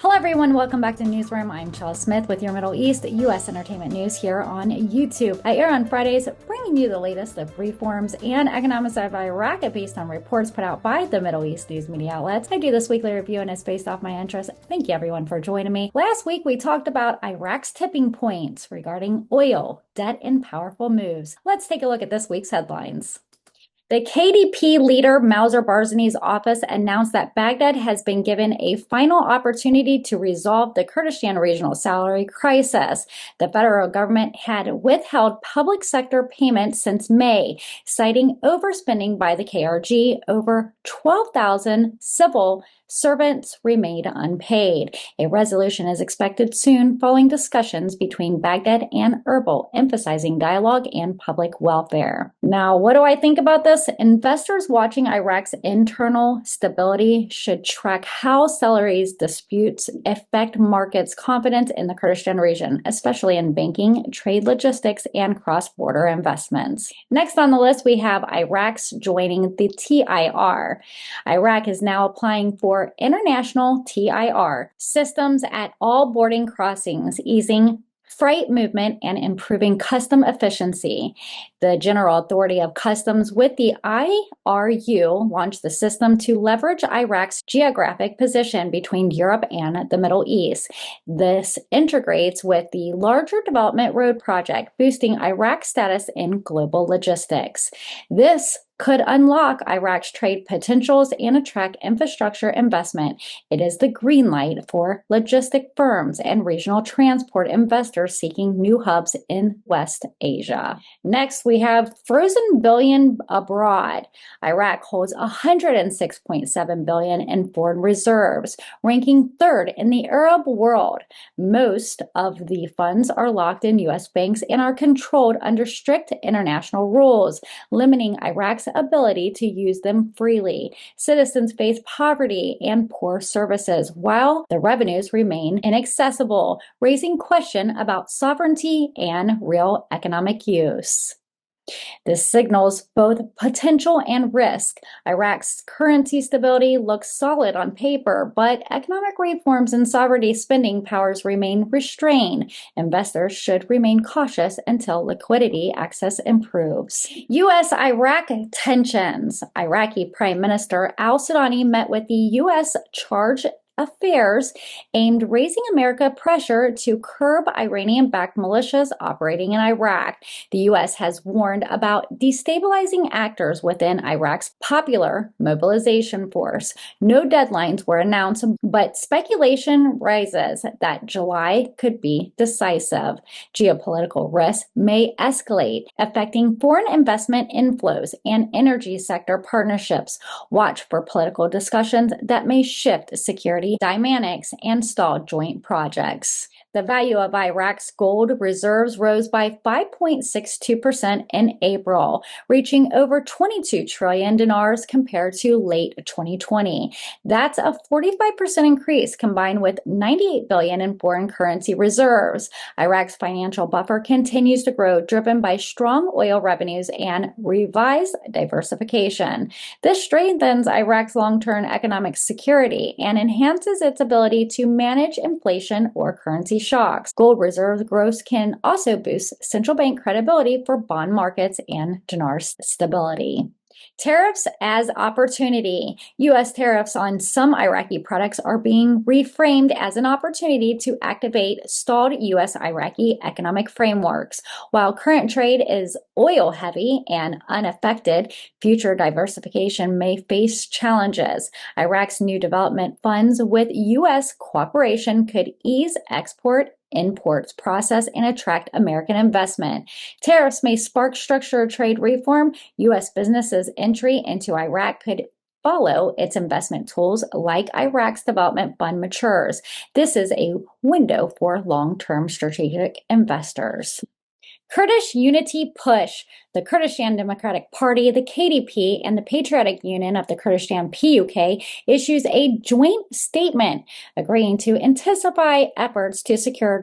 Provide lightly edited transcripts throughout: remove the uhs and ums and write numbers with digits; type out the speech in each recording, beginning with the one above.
Hello everyone, welcome back to Newsroom. I'm Chella Smith with your Middle East U.S. entertainment news here on YouTube. I air on Fridays, bringing you the latest of reforms and economics of Iraq based on reports put out by the Middle East news media outlets. I do this weekly review and it's based off my interests. Thank you everyone for joining me. Last week we talked about Iraq's tipping points regarding oil, debt, and powerful moves. Let's take a look at this week's headlines. The KDP leader Mauser Barzani's office announced that Baghdad has been given a final opportunity to resolve the Kurdistan regional salary crisis. The federal government had withheld public sector payments since May, citing overspending by the KRG. Over 12,000 civil servants remained unpaid. A resolution is expected soon following discussions between Baghdad and Erbil, emphasizing dialogue and public welfare. Now, what do I think about this? Investors watching Iraq's internal stability should track how salaries disputes affect markets' confidence in the Kurdistan region, especially in banking, trade logistics, and cross-border investments. Next on the list, we have Iraq's joining the TIR. Iraq is now applying for international TIR systems at all boarding crossings, easing freight movement and improving custom efficiency. The General Authority of Customs with the IRU launched the system to leverage Iraq's geographic position between Europe and the Middle East. This integrates with the larger development road project, boosting Iraq's status in global logistics. This could unlock Iraq's trade potentials and attract infrastructure investment. It is the green light for logistic firms and regional transport investors seeking new hubs in West Asia. Next, we have frozen billion abroad. Iraq holds $106.7 billion in foreign reserves, ranking third in the Arab world. Most of the funds are locked in U.S. banks and are controlled under strict international rules, limiting Iraq's ability to use them freely. Citizens face poverty and poor services, while the revenues remain inaccessible, raising question about sovereignty and real economic use. This signals both potential and risk. Iraq's currency stability looks solid on paper, but economic reforms and sovereignty spending powers remain restrained. Investors should remain cautious until liquidity access improves. U.S.-Iraq tensions. Iraqi Prime Minister al-Sudani met with the U.S. charge affairs aimed raising America pressure to curb Iranian-backed militias operating in Iraq. The U.S. has warned about destabilizing actors within Iraq's popular mobilization force. No deadlines were announced, but speculation rises that July could be decisive. Geopolitical risks may escalate, affecting foreign investment inflows and energy sector partnerships. Watch for political discussions that may shift security dynamics and stall joint projects. The value of Iraq's gold reserves rose by 5.62% in April, reaching over 22 trillion dinars compared to late 2020. That's a 45% increase combined with 98 billion in foreign currency reserves. Iraq's financial buffer continues to grow, driven by strong oil revenues and revised diversification. This strengthens Iraq's long-term economic security and enhances its ability to manage inflation or currency shocks. Gold reserve growth can also boost central bank credibility for bond markets and dinar stability. Tariffs as opportunity. U.S. tariffs on some Iraqi products are being reframed as an opportunity to activate stalled U.S.-Iraqi economic frameworks. While current trade is oil-heavy and unaffected, future diversification may face challenges. Iraq's new development funds with U.S. cooperation could ease export imports process and attract American investment. Tariffs may spark structured trade reform. U.S. businesses' entry into Iraq could follow its investment tools like Iraq's development fund matures. This is a window for long-term strategic investors. Kurdish unity push. The Kurdistan Democratic Party, the KDP, and the Patriotic Union of the Kurdistan PUK issues a joint statement agreeing to intensify efforts to secure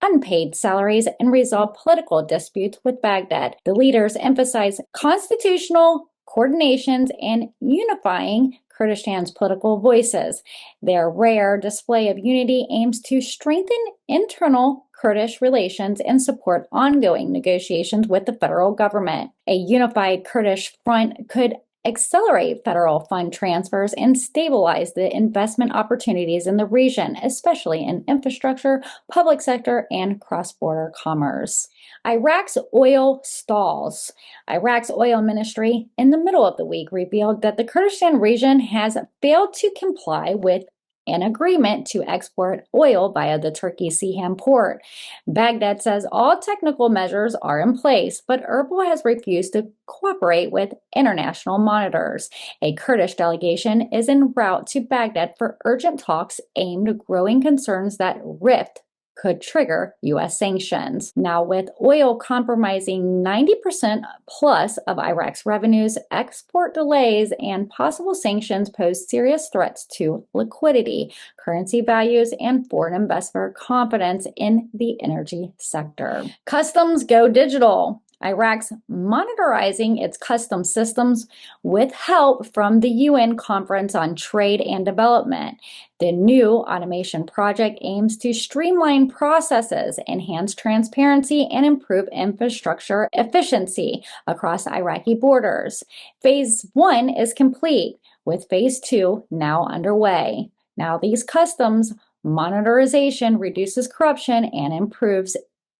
unpaid salaries and resolve political disputes with Baghdad. The leaders emphasize constitutional coordinations, and unifying Kurdistan's political voices. Their rare display of unity aims to strengthen internal Kurdish relations and support ongoing negotiations with the federal government. A unified Kurdish front could accelerate federal fund transfers and stabilize the investment opportunities in the region, especially in infrastructure, public sector, and cross-border commerce. Iraq's oil stalls. Iraq's oil ministry in the middle of the week revealed that the Kurdistan region has failed to comply with an agreement to export oil via the Turkey Seaham port. Baghdad says all technical measures are in place, but Erbil has refused to cooperate with international monitors. A Kurdish delegation is en route to Baghdad for urgent talks aimed at growing concerns that rift could trigger U.S. sanctions. Now, with oil compromising 90% plus of Iraq's revenues, export delays and possible sanctions pose serious threats to liquidity, currency values, and foreign investor confidence in the energy sector. Customs go digital. Iraq's monitoring its customs systems with help from the UN Conference on Trade and Development. The new automation project aims to streamline processes, enhance transparency, and improve infrastructure efficiency across Iraqi borders. Phase 1 is complete, with Phase 2 now underway. Now, these customs monitorization reduces corruption and improves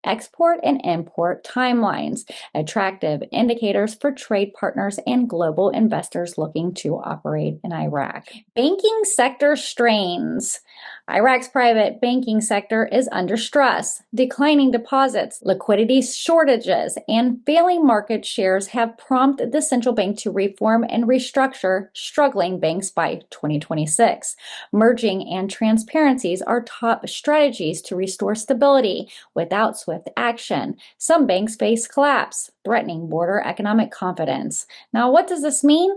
export and import timelines, attractive indicators for trade partners and global investors looking to operate in Iraq. Banking sector strains. Iraq's private banking sector is under stress. Declining deposits, liquidity shortages, and failing market shares have prompted the central bank to reform and restructure struggling banks by 2026. Merging and transparencies are top strategies to restore stability without swift action. Some banks face collapse, threatening border economic confidence. Now, what does this mean?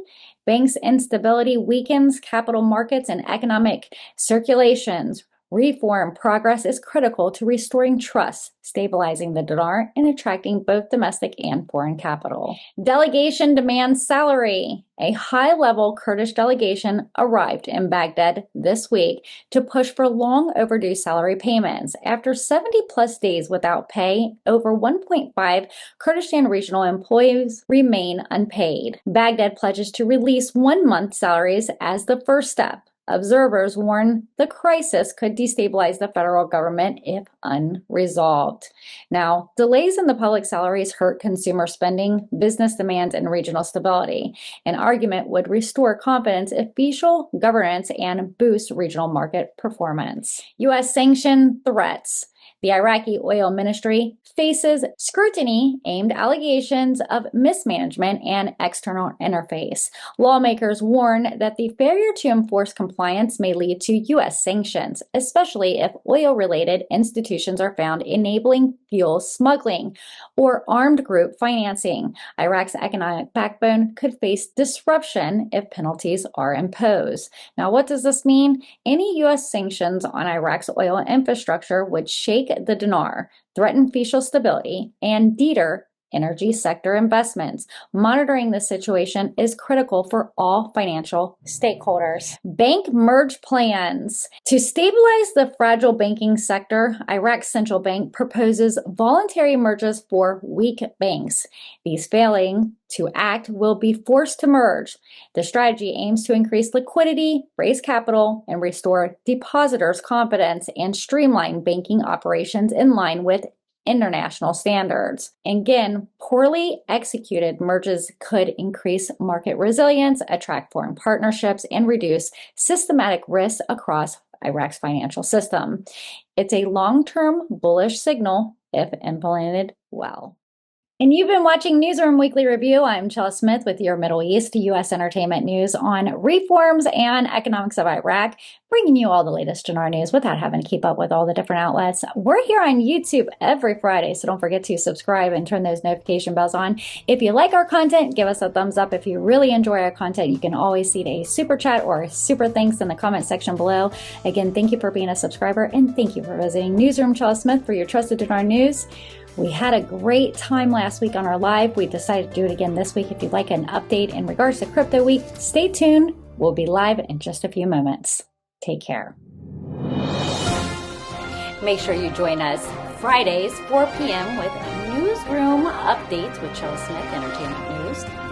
Banks' instability weakens capital markets and economic circulations. Reform progress is critical to restoring trust, stabilizing the dinar, and attracting both domestic and foreign capital. Delegation demands salary. A high-level Kurdish delegation arrived in Baghdad this week to push for long overdue salary payments. After 70-plus days without pay, over 1.5 Kurdistan regional employees remain unpaid. Baghdad pledges to release 1 month's salaries as the first step. Observers warn the crisis could destabilize the federal government if unresolved. Now, delays in the public salaries hurt consumer spending, business demands, and regional stability. An argument would restore confidence, official governance, and boost regional market performance. U.S. sanction threats. The Iraqi oil ministry faces scrutiny aimed at allegations of mismanagement and external interface. Lawmakers warn that the failure to enforce compliance may lead to U.S. sanctions, especially if oil-related institutions are found enabling fuel smuggling or armed group financing. Iraq's economic backbone could face disruption if penalties are imposed. Now, what does this mean? Any U.S. sanctions on Iraq's oil infrastructure would shake the dinar, threaten fiscal stability, and deter energy sector investments. Monitoring the situation is critical for all financial stakeholders. Bank merge plans. To stabilize the fragile banking sector, Iraq's central bank proposes voluntary merges for weak banks. These failing to act will be forced to merge. The strategy aims to increase liquidity, raise capital, and restore depositors' confidence and streamline banking operations in line with international standards. Again, poorly executed merges could increase market resilience, attract foreign partnerships, and reduce systematic risks across Iraq's financial system. It's a long-term bullish signal if implemented well. And you've been watching Newsroom Weekly Review. I'm Chella Smith with your Middle East U.S. entertainment news on reforms and economics of Iraq, bringing you all the latest Dinar news without having to keep up with all the different outlets. We're here on YouTube every Friday, so don't forget to subscribe and turn those notification bells on. If you like our content, give us a thumbs up. If you really enjoy our content, you can always see a super chat or a super thanks in the comment section below. Again, thank you for being a subscriber, and thank you for visiting Newsroom Chella Smith for your trusted Dinar news. We had a great time last week on our live. We decided to do it again this week. If you'd like an update in regards to Crypto Week, stay tuned. We'll be live in just a few moments. Take care. Make sure you join us Fridays, 4 p.m. with Newsroom Updates with Chella Smith, Entertainment News.